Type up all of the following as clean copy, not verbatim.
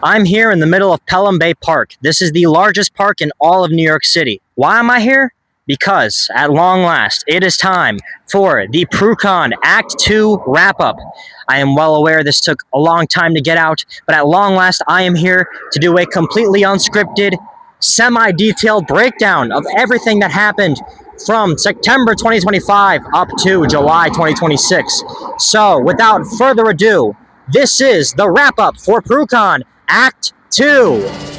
I'm here in the middle of Pelham Bay Park. This is the largest park in all of New York City. Why am I here? Because, at long last, it is time for the Prucon Act 2 wrap-up. I am well aware this took a long time to get out, but at long last, I am here to do a completely unscripted, semi-detailed breakdown of everything that happened from September 2025 up to July 2026. So, without further ado, this is the wrap-up for Prucon Act 2.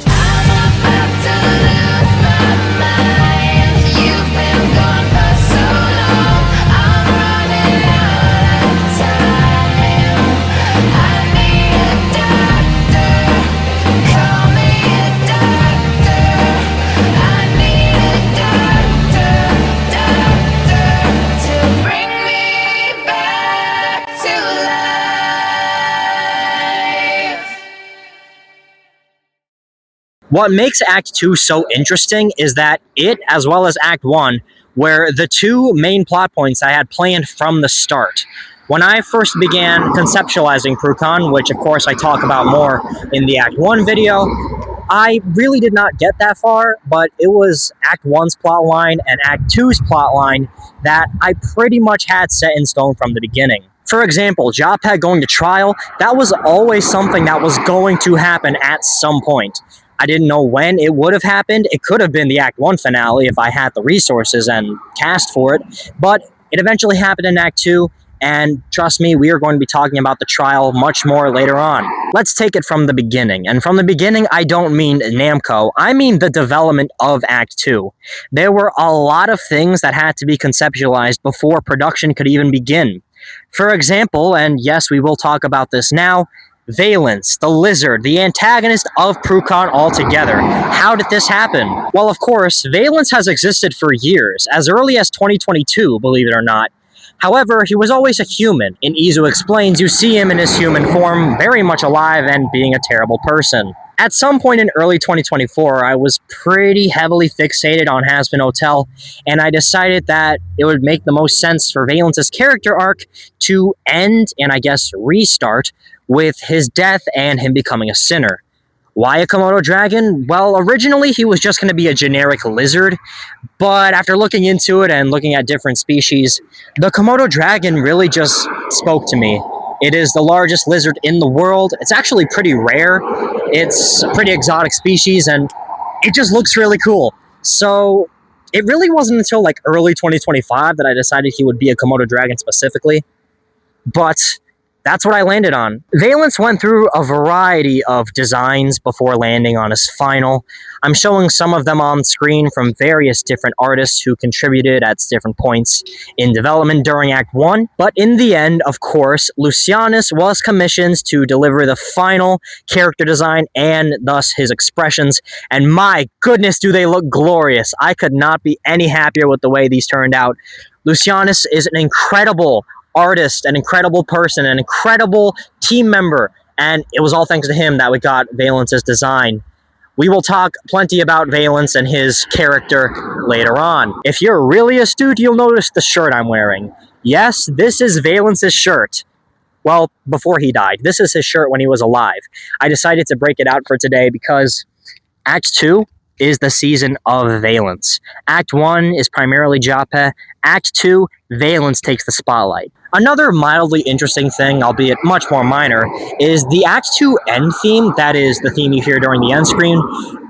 What makes Act 2 so interesting is that it, as well as Act 1, were the two main plot points I had planned from the start. When I first began conceptualizing Prucon, which of course I talk about more in the Act 1 video, I really did not get that far, but it was Act 1's plotline and Act 2's plotline that I pretty much had set in stone from the beginning. For example, Japet going to trial, that was always something that was going to happen at some point. I didn't know when it would have happened. It could have been the Act 1 finale if I had the resources and cast for it, but it eventually happened in Act 2, and trust me, we are going to be talking about the trial much more later on. Let's take it from the beginning, and from the beginning, I don't mean Namco, I mean the development of Act 2. There were a lot of things that had to be conceptualized before production could even begin. For example, and yes, we will talk about this now, Valence, the lizard, the antagonist of Prucon altogether. How did this happen? Well, of course, Valence has existed for years, as early as 2022, believe it or not. However, he was always a human. In Izu Explains, you see him in his human form, very much alive and being a terrible person. At some point in early 2024, I was pretty heavily fixated on Hazbin Hotel, and I decided that it would make the most sense for Valence's character arc to end, and I guess restart, with his death and him becoming a sinner. Why a Komodo dragon? Well, originally he was just going to be a generic lizard, but after looking into it and looking at different species, the Komodo dragon really just spoke to me. It is the largest lizard in the world. It's actually pretty rare. It's a pretty exotic species, and it just looks really cool. So it really wasn't until like early 2025 that I decided he would be a Komodo dragon specifically, but that's what I landed on. Valence went through a variety of designs before landing on his final. I'm showing some of them on screen from various different artists who contributed at different points in development during Act 1. But in the end, of course, Lucianus was commissioned to deliver the final character design and thus his expressions. And my goodness, do they look glorious. I could not be any happier with the way these turned out. Lucianus is an incredible artist, an incredible person, an incredible team member, and it was all thanks to him that we got Valence's design. We will talk plenty about Valence and his character later on. If you're really astute, you'll notice the shirt I'm wearing. Yes, this is Valence's shirt. Well, before he died. This is his shirt when he was alive. I decided to break it out for today because Act 2 is the season of Valence. Act 1 is primarily Japet. Act 2, Valence takes the spotlight. Another mildly interesting thing, albeit much more minor, is the Act 2 end theme, that is the theme you hear during the end screen,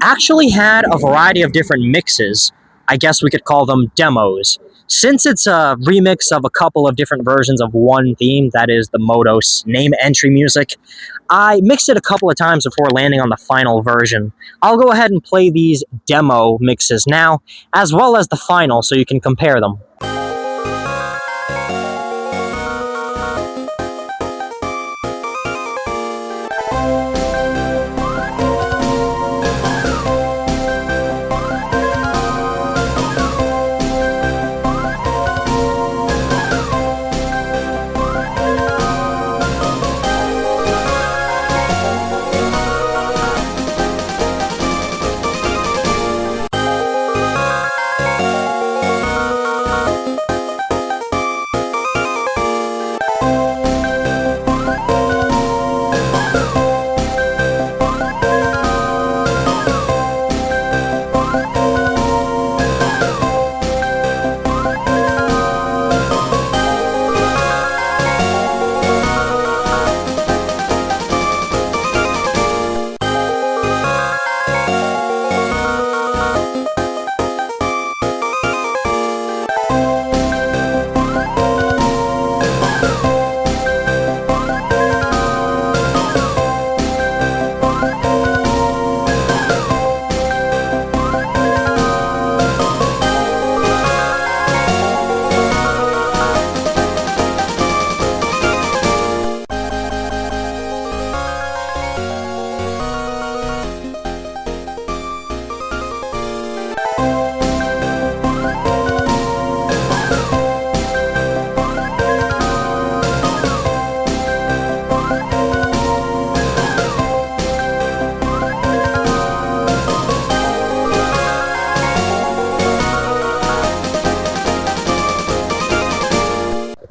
actually had a variety of different mixes. I guess we could call them demos. Since it's a remix of a couple of different versions of one theme, that is the Modos name entry music, I mixed it a couple of times before landing on the final version. I'll go ahead and play these demo mixes now, as well as the final, so you can compare them.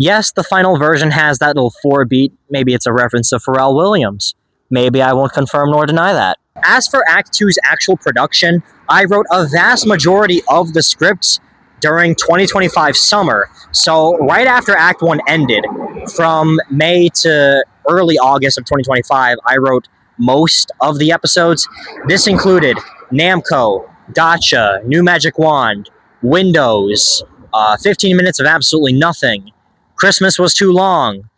Yes, the final version has that little 4 beat. Maybe it's a reference to Pharrell Williams. Maybe I won't confirm nor deny that. As for Act Two's actual production, I wrote a vast majority of the scripts during 2025 summer. So right after Act 1 ended, from May to early August of 2025, I wrote most of the episodes. This included Namco, Gotcha, New Magic Wand, Windows, 15 minutes of absolutely nothing, Christmas was too long,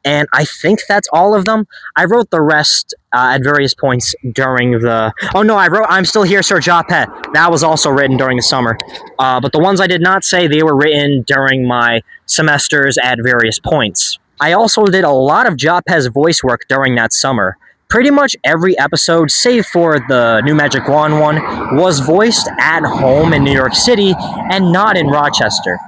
and I think that's all of them. I wrote the rest at various points during the. Oh no, I wrote "I'm Still Here, Sir Japet." That was also written during the summer. But the ones I did not say, they were written during my semesters at various points. I also did a lot of Japet's voice work during that summer. Pretty much every episode, save for the New Magic Wand one, was voiced at home in New York City and not in Rochester.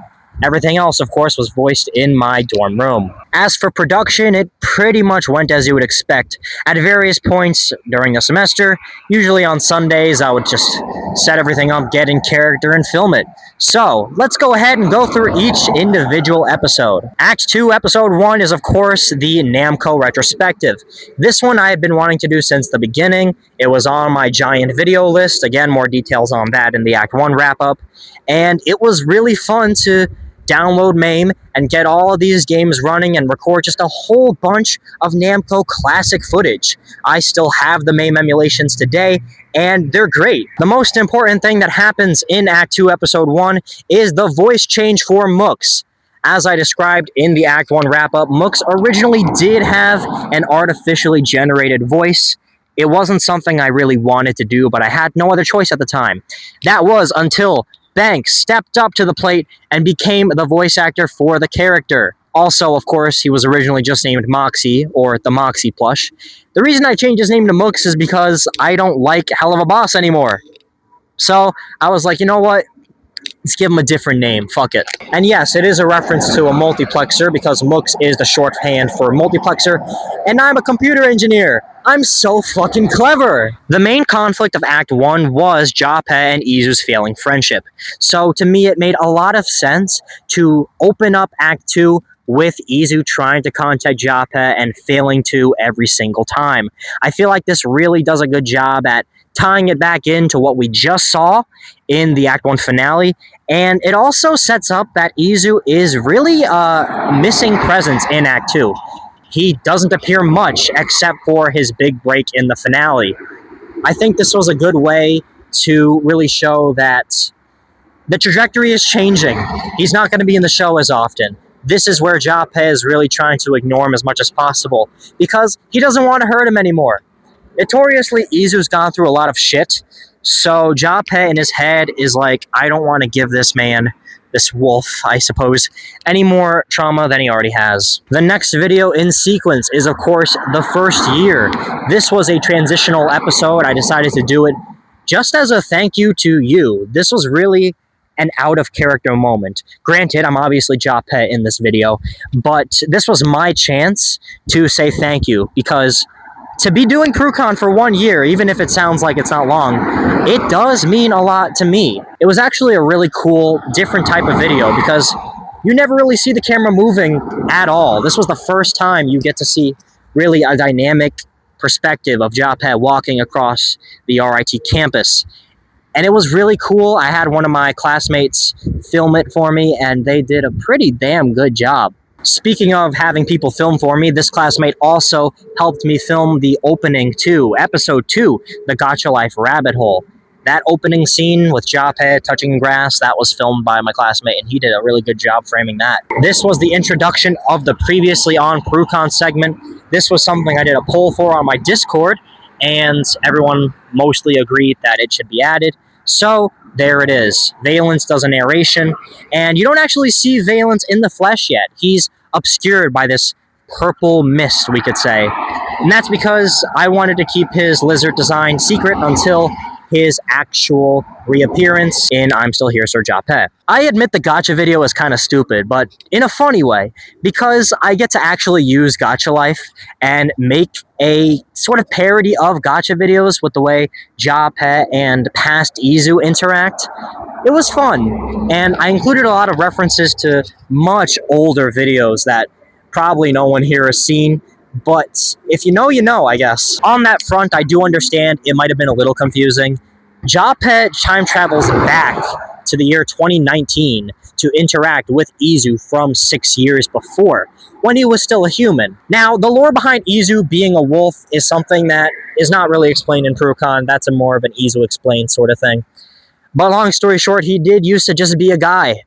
Everything else, of course, was voiced in my dorm room. As for production, it pretty much went as you would expect. At various points during the semester, usually on Sundays, I would just set everything up, get in character, and film it. So, let's go ahead and go through each individual episode. Act 2, Episode 1 is, of course, the Namco retrospective. This one I have been wanting to do since the beginning. It was on my giant video list. Again, more details on that in the Act 1 wrap-up. And it was really fun to download MAME and get all of these games running and record just a whole bunch of Namco classic footage. I still have the MAME emulations today, and they're great. The most important thing that happens in Act 2, Episode 1 is the voice change for Mooks. As I described in the Act 1 wrap-up, Mooks originally did have an artificially generated voice. It wasn't something I really wanted to do, but I had no other choice at the time. That was until Banks stepped up to the plate and became the voice actor for the character. Also, of course, he was originally just named Moxie, or the Moxie plush. The reason I changed his name to Mooks is because I don't like Hell of a Boss anymore. So, I was like, you know what? Let's give him a different name. Fuck it. And yes, it is a reference to a multiplexer because Mooks is the shorthand for multiplexer, and I'm a computer engineer. I'm so fucking clever. The main conflict of Act 1 was Japet and Izu's failing friendship. So to me, it made a lot of sense to open up Act 2 with Izu trying to contact Japet and failing to every single time. I feel like this really does a good job at tying it back into what we just saw in the Act 1 finale, and it also sets up that Izu is really a missing presence in Act 2. He doesn't appear much except for his big break in the finale. I think this was a good way to really show that the trajectory is changing. He's not going to be in the show as often. This is where Japet is really trying to ignore him as much as possible because he doesn't want to hurt him anymore. Notoriously, Izu's gone through a lot of shit, so Japet in his head is like, I don't want to give this man, this wolf, I suppose, any more trauma than he already has. The next video in sequence is, of course, the first year. This was a transitional episode. I decided to do it just as a thank you to you. This was really an out-of-character moment. Granted, I'm obviously Japet in this video, but this was my chance to say thank you, because to be doing Prucon for 1 year, even if it sounds like it's not long, it does mean a lot to me. It was actually a really cool, different type of video because you never really see the camera moving at all. This was the first time you get to see really a dynamic perspective of Japet walking across the RIT campus. And it was really cool. I had one of my classmates film it for me, and they did a pretty damn good job. Speaking of having people film for me, this classmate also helped me film the opening to Episode 2, The Gotcha Life Rabbit Hole. That opening scene with Japet touching grass, that was filmed by my classmate, and he did a really good job framing that. This was the introduction of the previously on Prucon segment. This was something I did a poll for on my Discord, and everyone mostly agreed that it should be added. So, there it is. Valence does a narration, and you don't actually see Valence in the flesh yet. He's obscured by this purple mist, we could say. And that's because I wanted to keep his lizard design secret until his actual reappearance in I'm Still Here, Sir Jape. I admit the gacha video is kind of stupid, but in a funny way, because I get to actually use Gacha Life and make a sort of parody of gacha videos with the way Jape and past Izu interact. It was fun, and I included a lot of references to much older videos that probably no one here has seen, but if you know, you know, I guess. On that front, I do understand it might have been a little confusing. Jape time travels back to the year 2019 to interact with Izu from 6 years before, when he was still a human. Now, the lore behind Izu being a wolf is something that is not really explained in Prucon. That's a more of an Izu explained sort of thing. But long story short, he did used to just be a guy.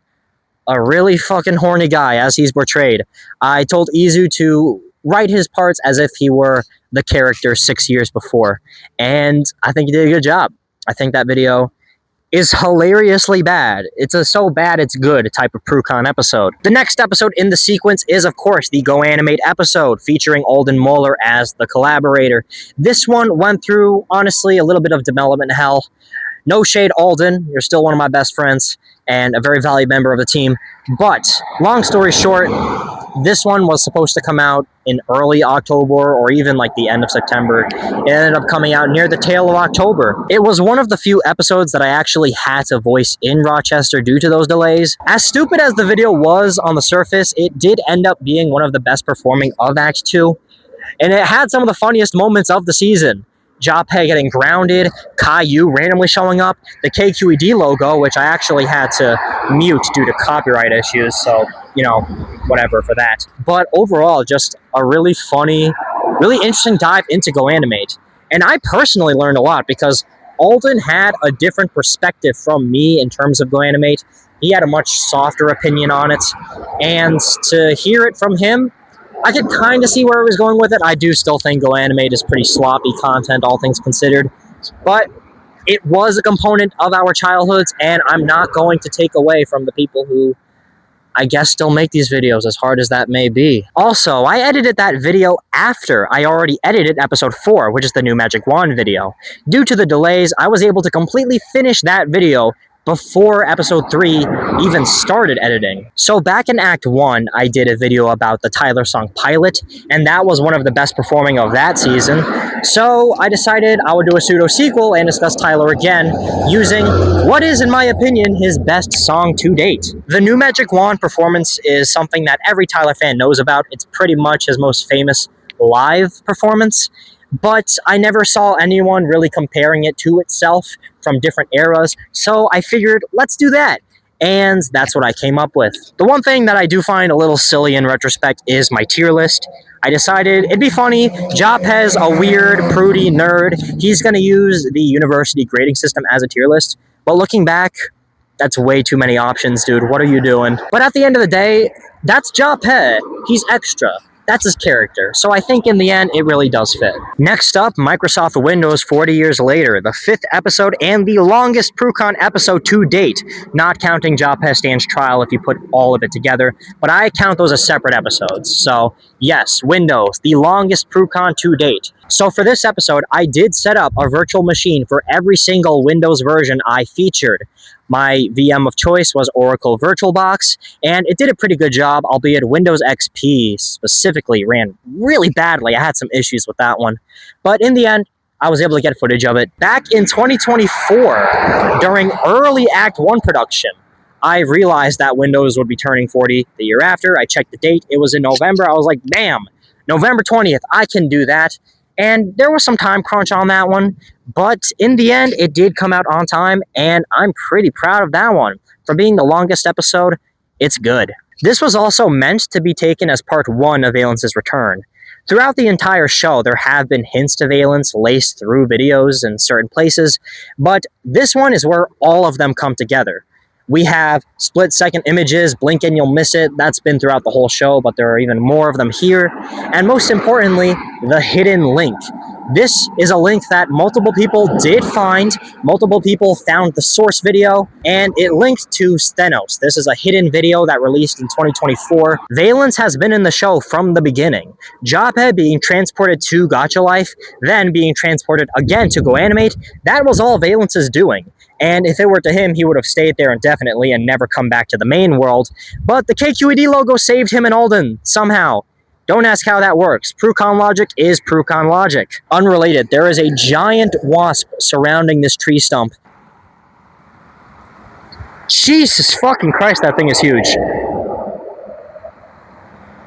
A really fucking horny guy, as he's portrayed. I told Izu to write his parts as if he were the character 6 years before, and I think he did a good job. I think that video is hilariously bad. It's a so bad it's good type of Prucon episode. The next episode in the sequence is, of course, the Go Animate episode, featuring Alden Moeller as the collaborator. This one went through, honestly, a little bit of development hell. No shade, Alden. You're still one of my best friends and a very valued member of the team. But, long story short, this one was supposed to come out in early October or even like the end of September. It ended up coming out near the tail of October. It was one of the few episodes that I actually had to voice in Rochester due to those delays. As stupid as the video was on the surface, it did end up being one of the best performing of Act 2. And it had some of the funniest moments of the season. Jape getting grounded, Caillou randomly showing up, the KQED logo, which I actually had to mute due to copyright issues, so, you know, whatever for that. But overall, just a really funny, really interesting dive into Go Animate. And I personally learned a lot because Alden had a different perspective from me in terms of Go Animate. He had a much softer opinion on it, and to hear it from him, I could kind of see where he was going with it. I do still think Go Animate is pretty sloppy content, all things considered. But it was a component of our childhoods, and I'm not going to take away from the people who, I guess, still make these videos, as hard as that may be. Also, I edited that video after I already edited episode 4, which is the new Magic Wand video. Due to the delays, I was able to completely finish that video before episode 3 even started editing. So back in Act 1, I did a video about the Tyler song Pilot, and that was one of the best performing of that season. So I decided I would do a pseudo sequel and discuss Tyler again, using what is, in my opinion, his best song to date. The new Magic Wand performance is something that every Tyler fan knows about. It's pretty much his most famous live performance. But I never saw anyone really comparing it to itself from different eras, so I figured, let's do that. And that's what I came up with. The one thing that I do find a little silly in retrospect is my tier list. I decided it'd be funny. Jap's a weird, prudy nerd. He's going to use the university grading system as a tier list. But looking back, that's way too many options, dude. What are you doing? But at the end of the day, that's Jape. He's extra. That's his character, so I think in the end, it really does fit. Next up, Microsoft Windows 40 years later, the 5th episode and the longest Prucon episode to date, not counting Jape Stan's trial if you put all of it together, but I count those as separate episodes. So yes, Windows, the longest Prucon to date. So for this episode, I did set up a virtual machine for every single Windows version I featured. My VM of choice was Oracle VirtualBox, and it did a pretty good job, albeit Windows XP specifically ran really badly. I had some issues with that one. But in the end, I was able to get footage of it. Back in 2024, during early Act 1 production, I realized that Windows would be turning 40 the year after. I checked the date. It was in November. I was like, bam, November 20th, I can do that. And there was some time crunch on that one, but in the end, it did come out on time, and I'm pretty proud of that one. For being the longest episode, it's good. This was also meant to be taken as part 1 of Valence's return. Throughout the entire show, there have been hints to Valence laced through videos in certain places, but this one is where all of them come together. We have split-second images, blink and you'll miss it. That's been throughout the whole show, but there are even more of them here. And most importantly, the hidden link. This is a link that multiple people did find. Multiple people found the source video, and it linked to Stenos. This is a hidden video that released in 2024. Valence has been in the show from the beginning. Jophead being transported to Gacha Life, then being transported again to Go Animate, that was all Valence is doing. And if it were to him, he would have stayed there indefinitely and never come back to the main world. But the KQED logo saved him in Alden, somehow. Don't ask how that works. Prucon logic is Prucon logic. Unrelated, there is a giant wasp surrounding this tree stump. Jesus fucking Christ, that thing is huge.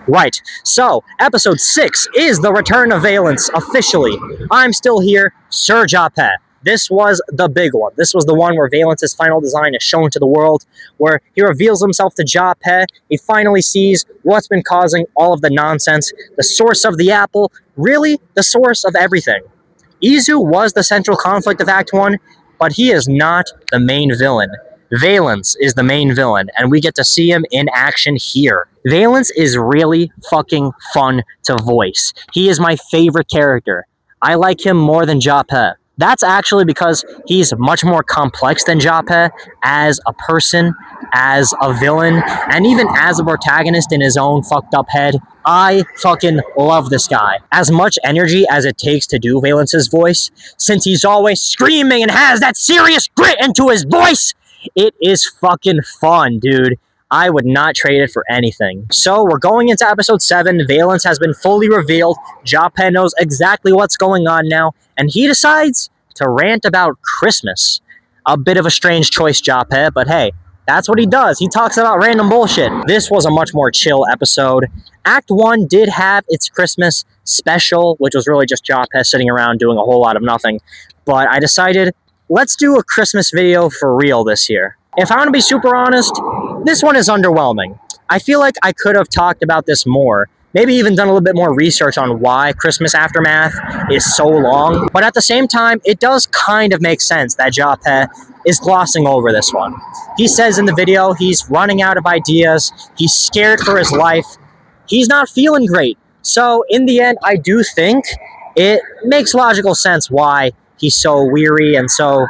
Right, so episode 6 is the return of Valence, officially. I'm still here, Sir Jophead. This was the big one. This was the one where Valence's final design is shown to the world, where he reveals himself to Jophead. He finally sees what's been causing all of the nonsense, the source of the apple, really the source of everything. Izu was the central conflict of Act 1, but he is not the main villain. Valence is the main villain, and we get to see him in action here. Valence is really fucking fun to voice. He is my favorite character. I like him more than Jophead. That's actually because he's much more complex than Jophead as a person, as a villain, and even as a protagonist in his own fucked up head. I fucking love this guy. As much energy as it takes to do Valence's voice, since he's always screaming and has that serious grit into his voice, it is fucking fun, dude. I would not trade it for anything. So we're going into episode 7. Valence has been fully revealed. Jophead knows exactly what's going on now, and he decides to rant about Christmas. A bit of a strange choice, Jophead, but hey, that's what he does. He talks about random bullshit. This was a much more chill episode. Act 1 did have its Christmas special, which was really just Jophead sitting around doing a whole lot of nothing. But I decided, let's do a Christmas video for real this year. If I want to be super honest, this one is underwhelming. I feel like I could have talked about this more. Maybe even done a little bit more research on why Christmas Aftermath is so long. But at the same time, it does kind of make sense that Jophead is glossing over this one. He says in the video he's running out of ideas. He's scared for his life. He's not feeling great. So in the end, I do think it makes logical sense why he's so weary and so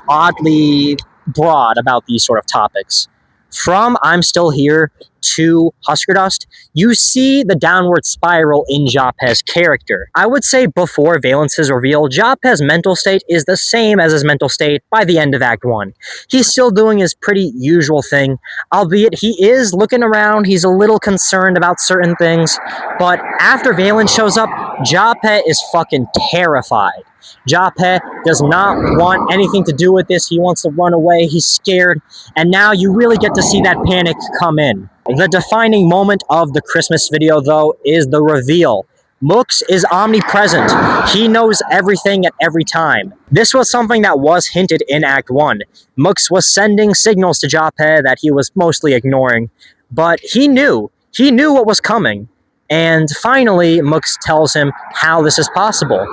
oddly broad about these sort of topics. From I'm Still Here to Husker Dust, you see the downward spiral in Jophead's character. I would say before Valence's reveal, Jophead's mental state is the same as his mental state by the end of Act 1. He's still doing his pretty usual thing, albeit he is looking around, he's a little concerned about certain things, but after Valence shows up, Jophead is fucking terrified. Jophead does not want anything to do with this. He wants to run away. He's scared. And now you really get to see that panic come in. The defining moment of the Christmas video, though, is the reveal. Mux is omnipresent. He knows everything at every time. This was something that was hinted in Act 1. Mux was sending signals to Jophead that he was mostly ignoring. But he knew. He knew what was coming. And finally, Mux tells him how this is possible.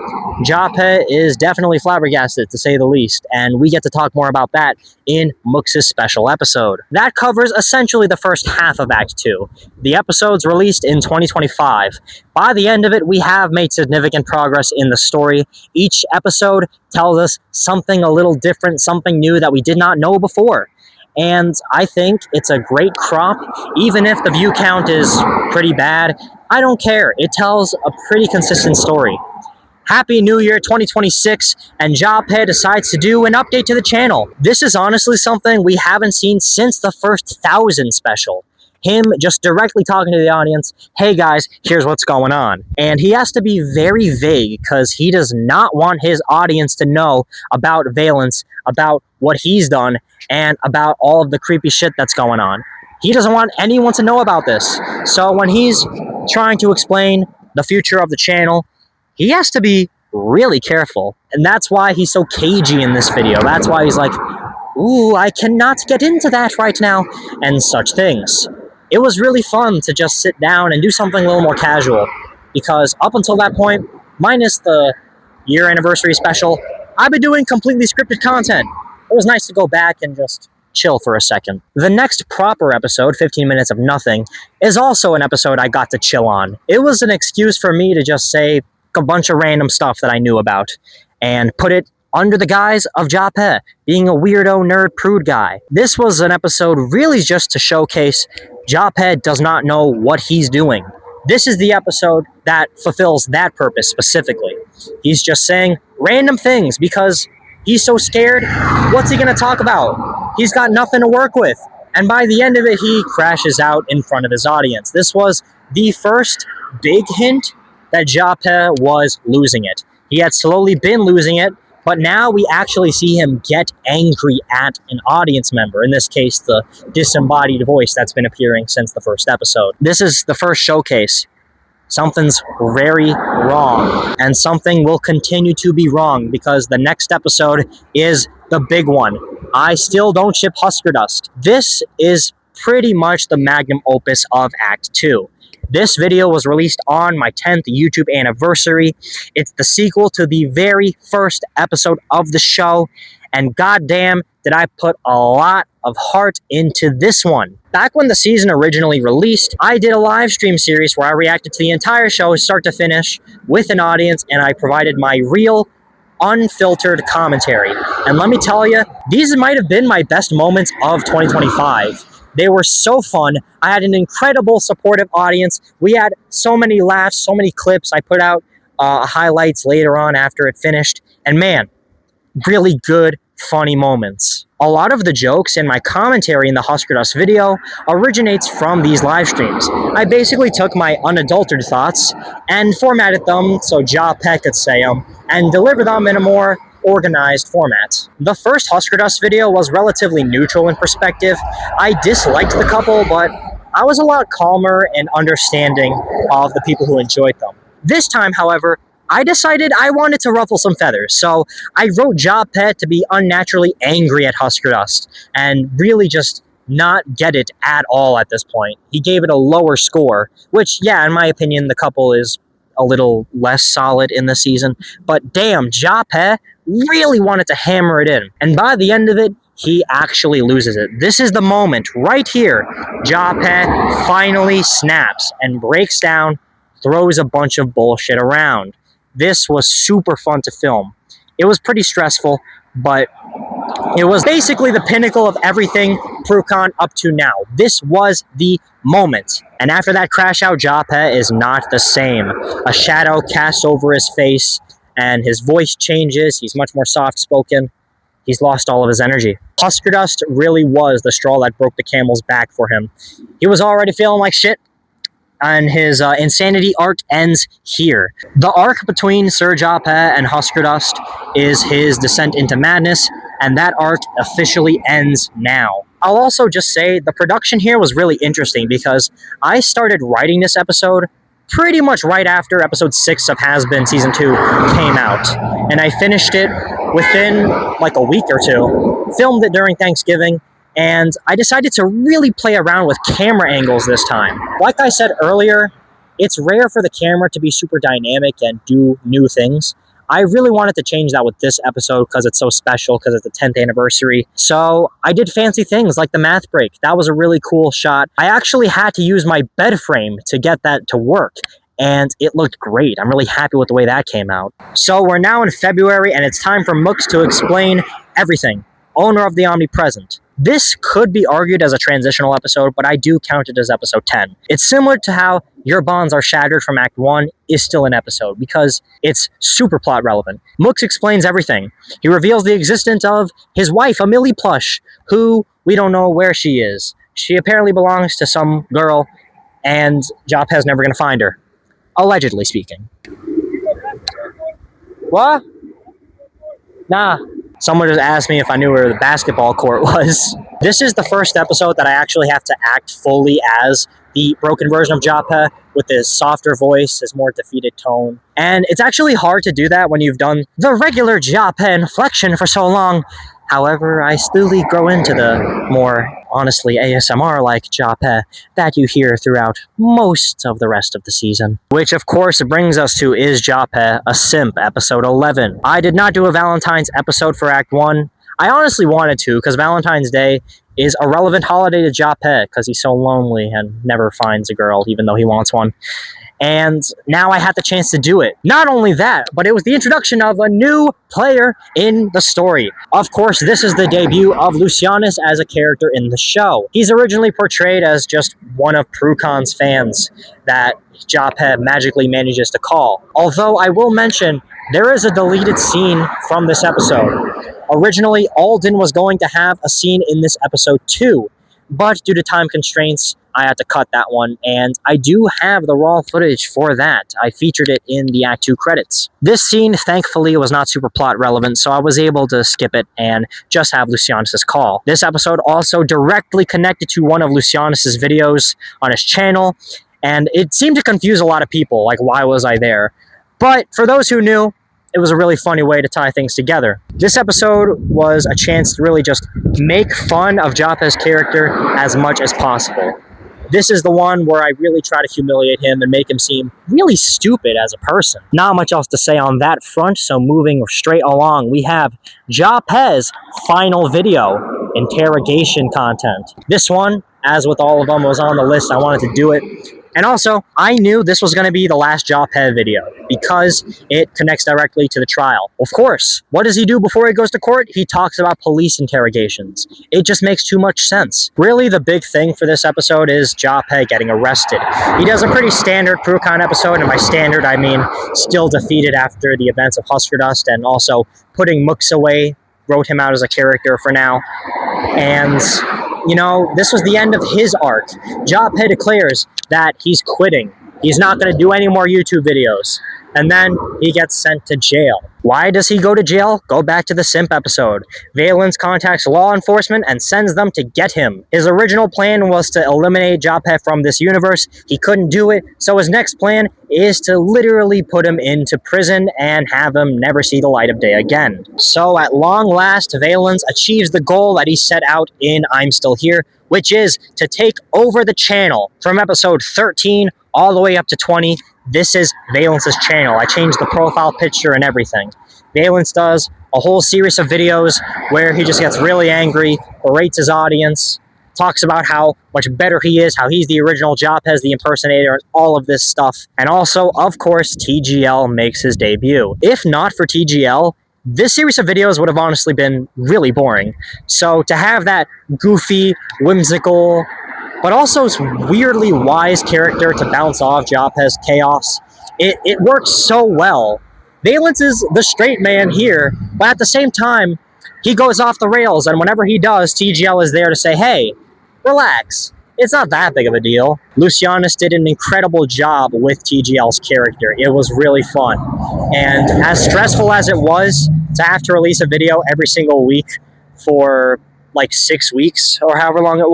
Jophead is definitely flabbergasted, to say the least, and we get to talk more about that in Mux's special episode. That covers essentially the first half of Act 2. The episode's released in 2025. By the end of it, we have made significant progress in the story. Each episode tells us something a little different, something new that we did not know before. And I think it's a great crop, even if the view count is pretty bad. I don't care. It tells a pretty consistent story. Happy New Year 2026, and Jophead decides to do an update to the channel. This is honestly something we haven't seen since the first 1000 special. Him just directly talking to the audience, hey guys, here's what's going on. And he has to be very vague because he does not want his audience to know about Valence, about what he's done, and about all of the creepy shit that's going on. He doesn't want anyone to know about this. So when he's trying to explain the future of the channel, he has to be really careful. And that's why he's so cagey in this video. That's why he's like, ooh, I cannot get into that right now, and such things. It was really fun to just sit down and do something a little more casual, because up until that point, minus the year anniversary special, I've been doing completely scripted content. It was nice to go back and just chill for a second. The next proper episode, 15 Minutes of Nothing, is also an episode I got to chill on. It was an excuse for me to just say, a bunch of random stuff that I knew about and put it under the guise of Japet being a weirdo nerd prude guy. This was an episode really just to showcase Japet does not know what he's doing. This is the episode that fulfills that purpose specifically. He's just saying random things because he's so scared. What's he going to talk about? He's got nothing to work with. And by the end of it, he crashes out in front of his audience. This was the first big hint that Japet was losing it. He had slowly been losing it, but now we actually see him get angry at an audience member. In this case, the disembodied voice that's been appearing since the first episode. This is the first showcase. Something's very wrong, and something will continue to be wrong because the next episode is the big one. I still don't ship Husker Dust. This is pretty much the magnum opus of Act 2. This video was released on my 10th YouTube anniversary. It's the sequel to the very first episode of the show, and goddamn, did I put a lot of heart into this one. Back when the season originally released, I did a live stream series where I reacted to the entire show start to finish with an audience, and I provided my real, unfiltered commentary. And let me tell you, these might have been my best moments of 2025. They were so fun. I had an incredible supportive audience. We had so many laughs, so many clips. I put out highlights later on after it finished. And man, really good, funny moments. A lot of the jokes in my commentary in the Husker Dust video originates from these live streams. I basically took my unadulterated thoughts and formatted them so Japet could say them and deliver them in a more organized format. The first Husker Dust video was relatively neutral in perspective. I disliked the couple, but I was a lot calmer and understanding of the people who enjoyed them. This time, however, I decided I wanted to ruffle some feathers, so I wrote Japet to be unnaturally angry at Husker Dust and really just not get it at all at this point. He gave it a lower score, which, yeah, in my opinion, the couple is a little less solid in the season, but damn, Japet really wanted to hammer it in, and by the end of it, he actually loses it. This is the moment right here. Japet finally snaps and breaks down, throws a bunch of bullshit around. This was super fun to film. It was pretty stressful, but it was basically the pinnacle of everything Prucon up to now. This was the moment. And after that crash out, Japet is not the same. A shadow casts over his face, and his voice changes. He's much more soft-spoken. He's lost all of his energy. Husker Dust really was the straw that broke the camel's back for him. He was already feeling like shit, and his insanity arc ends here. The arc between Sir Japet and Husker Dust is his descent into madness, and that arc officially ends now. I'll also just say the production here was really interesting because I started writing this episode pretty much right after episode 6 of Has Been Season 2 came out, and I finished it within like a week or two, filmed it during Thanksgiving, and I decided to really play around with camera angles this time. Like I said earlier, it's rare for the camera to be super dynamic and do new things. I really wanted to change that with this episode because it's so special, because it's the 10th anniversary. So I did fancy things like the math break. That was a really cool shot. I actually had to use my bed frame to get that to work, and it looked great. I'm really happy with the way that came out. So we're now in February, and it's time for Mooks to explain everything. Owner of the Omnipresent. This could be argued as a transitional episode, but I do count it as episode 10. It's similar to how Your Bonds Are Shattered from Act 1 is still an episode, because it's super plot relevant. Mooks explains everything. He reveals the existence of his wife, a Millie Plush, who we don't know where she is. She apparently belongs to some girl, and Japet's never going to find her. Allegedly speaking. What? Nah. Someone just asked me if I knew where the basketball court was. This is the first episode that I actually have to act fully as the broken version of Japet with his softer voice, his more defeated tone. And it's actually hard to do that when you've done the regular Japet inflection for so long. However, I slowly grow into the more, honestly, ASMR-like Japet that you hear throughout most of the rest of the season. Which, of course, brings us to Is Japet a Simp, episode 11. I did not do a Valentine's episode for Act 1. I honestly wanted to, because Valentine's Day is a relevant holiday to Japet, because he's so lonely and never finds a girl, even though he wants one. and now I had the chance to do it. Not only that, but it was the introduction of a new player in the story. Of course, this is the debut of Lucianus as a character in the show. He's originally portrayed as just one of Prucon's fans that Japhet magically manages to call. Although I will mention, there is a deleted scene from this episode. Originally, Alden was going to have a scene in this episode too, but due to time constraints, I had to cut that one, and I do have the raw footage for that. I featured it in the Act 2 credits. This scene, thankfully, was not super plot relevant, so I was able to skip it and just have Lucianus' call. This episode also directly connected to one of Lucianus' videos on his channel, and it seemed to confuse a lot of people, like why was I there? But for those who knew, it was a really funny way to tie things together. This episode was a chance to really just make fun of Japhet's character as much as possible. This is the one where I really try to humiliate him and make him seem really stupid as a person. Not much else to say on that front, so moving straight along, we have Japhet's final video, interrogation content. This one, as with all of them, was on the list. I wanted to do it. And also, I knew this was going to be the last Japhet video because it connects directly to the trial. Of course, what does he do before he goes to court? He talks about police interrogations. It just makes too much sense. Really, the big thing for this episode is Japhet getting arrested. He does a pretty standard Prucon episode, and by standard, I mean still defeated after the events of Husker Dust, and also putting Mooks away, wrote him out as a character for now. And you know, this was the end of his arc. Japhet declares that he's quitting. He's not going to do any more YouTube videos. And then he gets sent to jail. Why does he go to jail? Go back to the Simp episode. Valens contacts law enforcement and sends them to get him. His original plan was to eliminate Japhet from this universe. He couldn't do it, so his next plan is to literally put him into prison and have him never see the light of day again. So at long last, Valens achieves the goal that he set out in I'm Still Here, which is to take over the channel from episode 13 all the way up to 20. This is Valens' channel. I changed the profile picture and everything. Valens does a whole series of videos where he just gets really angry, berates his audience, talks about how much better he is, how he's the original Japhet, the impersonator, and all of this stuff. And also, of course, TGL makes his debut. If not for TGL, this series of videos would have honestly been really boring. So to have that goofy, whimsical, but also weirdly wise character to bounce off Japhet's chaos, it works so well. Valens is the straight man here, but at the same time, he goes off the rails, and whenever he does, TGL is there to say, hey, relax. It's not that big of a deal. Lucianus did an incredible job with TGL's character. It was really fun. And as stressful as it was to have to release a video every single week for like 6 weeks or however long it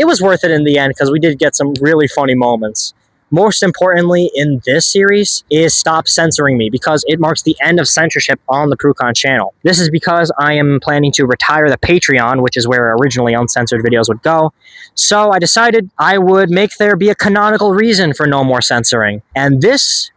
was worth it in the end because we did get some really funny moments. Most importantly in this series is Stop Censoring Me, because it marks the end of censorship on the Prucon channel. This is because I am planning to retire the Patreon, which is where originally uncensored videos would go. So I decided I would make there be a canonical reason for no more censoring. And this,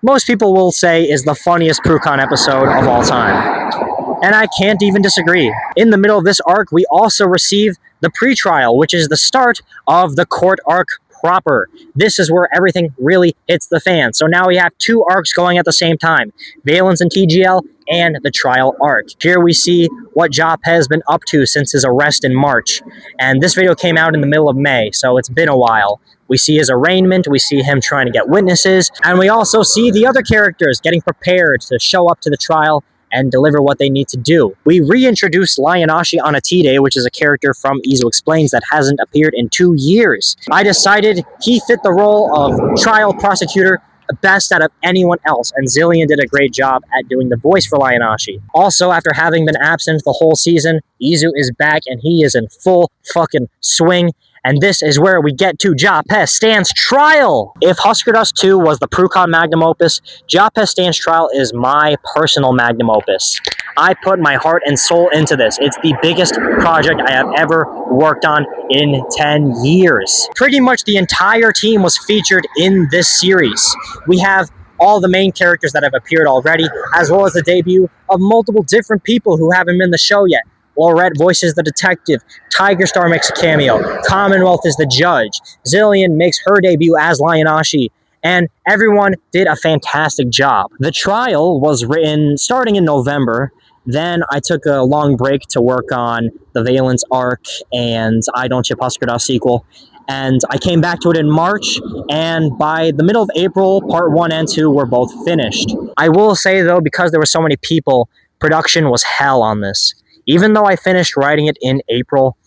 most people will say, is the funniest Prucon episode of all time. And I can't even disagree. In the middle of this arc, we also receive the pre-trial, which is the start of the court arc proper. This is where everything really hits the fan. So now we have 2 arcs going at the same time, Valens and TGL and the trial arc. Here we see what Japhet has been up to since his arrest in March. And this video came out in the middle of May, so it's been a while. We see his arraignment, we see him trying to get witnesses, and we also see the other characters getting prepared to show up to the trial and deliver what they need to do. We reintroduced Lion-Ashi Anatide, which is a character from Izu Explains that hasn't appeared in 2 years. I decided he fit the role of trial prosecutor best out of anyone else, and Zillion did a great job at doing the voice for Lion-Ashi. Also, after having been absent the whole season, Izu is back and he is in full fucking swing. And this is where we get to Japhet Stands Trial! If Husker Dust 2 was the Prucon magnum opus, Japhet Stands Trial is my personal magnum opus. I put my heart and soul into this. It's the biggest project I have ever worked on in 10 years. Pretty much the entire team was featured in this series. We have all the main characters that have appeared already, as well as the debut of multiple different people who haven't been in the show yet. Laurette voices the detective, Tiger Star makes a cameo, Commonwealth is the judge, Zillion makes her debut as Lion-Ashi, and everyone did a fantastic job. The trial was written starting in November. Then I took a long break to work on the Valence arc and I Don't Chip Husker sequel. And I came back to it in March, and by the middle of April, part 1 and 2 were both finished. I will say, though, because there were so many people, production was hell on this. Even though I finished writing it in April,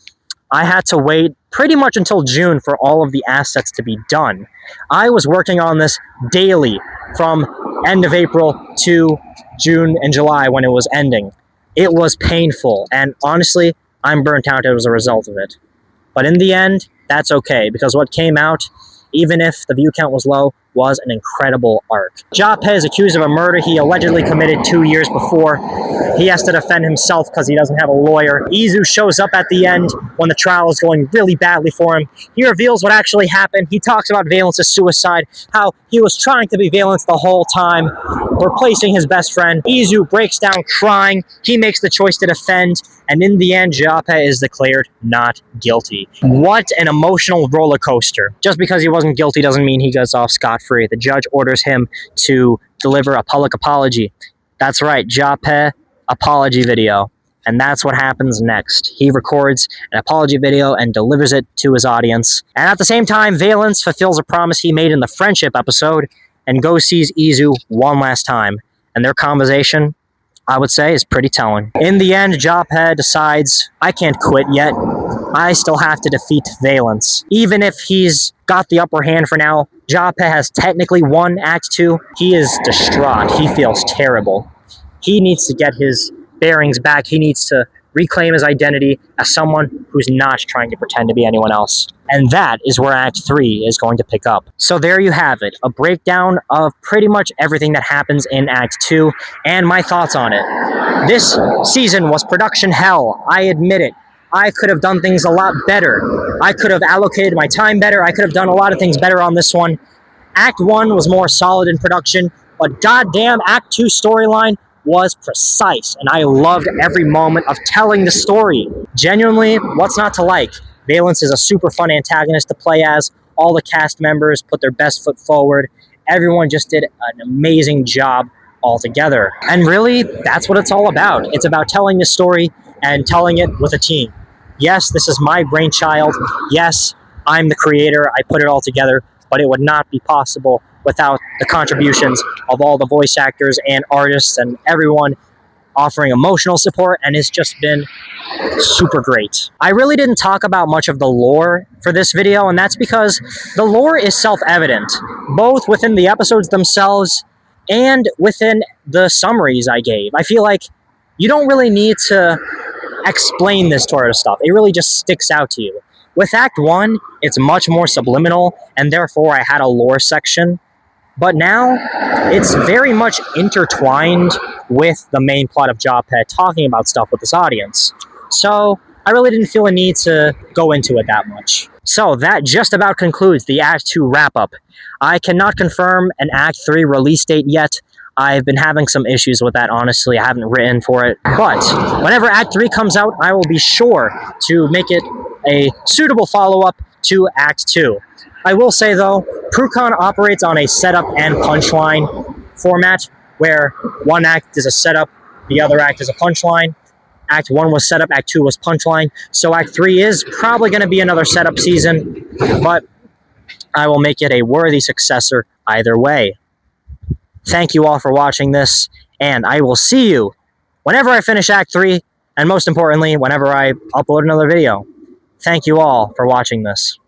I had to wait pretty much until June for all of the assets to be done. I was working on this daily from end of April to June and July when it was ending. It was painful, and honestly, I'm burnt out as a result of it. But in the end, that's okay, because what came out, even if the view count was low, was an incredible arc. Jape is accused of a murder he allegedly committed 2 years before. He has to defend himself because he doesn't have a lawyer. Izu shows up at the end when the trial is going really badly for him. He reveals what actually happened. He talks about Valence's suicide, how he was trying to be Valence the whole time, replacing his best friend. Izu breaks down crying. He makes the choice to defend, and in the end, Jape is declared not guilty. What an emotional roller coaster. Just because he wasn't guilty doesn't mean he goes off scot-free. The judge orders him to deliver a public apology. That's right, Jape apology video. And that's what happens next. He records an apology video and delivers it to his audience. And at the same time, Valence fulfills a promise he made in the friendship episode and goes sees Izu one last time. And their conversation, I would say, is pretty telling. In the end, Jape decides, I can't quit yet. I still have to defeat Valence. Even if he's got the upper hand for now, Jape has technically won Act 2. He is distraught. He feels terrible. He needs to get his bearings back. He needs to reclaim his identity as someone who's not trying to pretend to be anyone else. And that is where Act 3 is going to pick up. So there you have it, a breakdown of pretty much everything that happens in Act 2 and my thoughts on it. This season was production hell, I admit it. I could have done things a lot better. I could have allocated my time better. I could have done a lot of things better on this one. Act 1 was more solid in production, but goddamn, Act 2 storyline was precise, and I loved every moment of telling the story. Genuinely, what's not to like? Valence is a super fun antagonist to play as. All the cast members put their best foot forward. Everyone just did an amazing job altogether. And really, that's what it's all about. It's about telling the story and telling it with a team. Yes, this is my brainchild. Yes, I'm the creator. I put it all together, but it would not be possible without the contributions of all the voice actors and artists and everyone offering emotional support, and it's just been super great. I really didn't talk about much of the lore for this video, and that's because the lore is self-evident, both within the episodes themselves and within the summaries I gave. I feel like you don't really need to explain this sort of stuff. It really just sticks out to you. With Act 1, it's much more subliminal, and therefore I had a lore section. But now, it's very much intertwined with the main plot of Jape talking about stuff with this audience. So, I really didn't feel a need to go into it that much. So, that just about concludes the Act 2 wrap-up. I cannot confirm an Act 3 release date yet. I've been having some issues with that, honestly. I haven't written for it. But, whenever Act 3 comes out, I will be sure to make it a suitable follow-up to Act 2. I will say, though, Prucon operates on a setup and punchline format, where one act is a setup, the other act is a punchline. Act 1 was setup, Act 2 was punchline, so Act 3 is probably going to be another setup season, but I will make it a worthy successor either way. Thank you all for watching this, and I will see you whenever I finish Act 3, and most importantly, whenever I upload another video. Thank you all for watching this.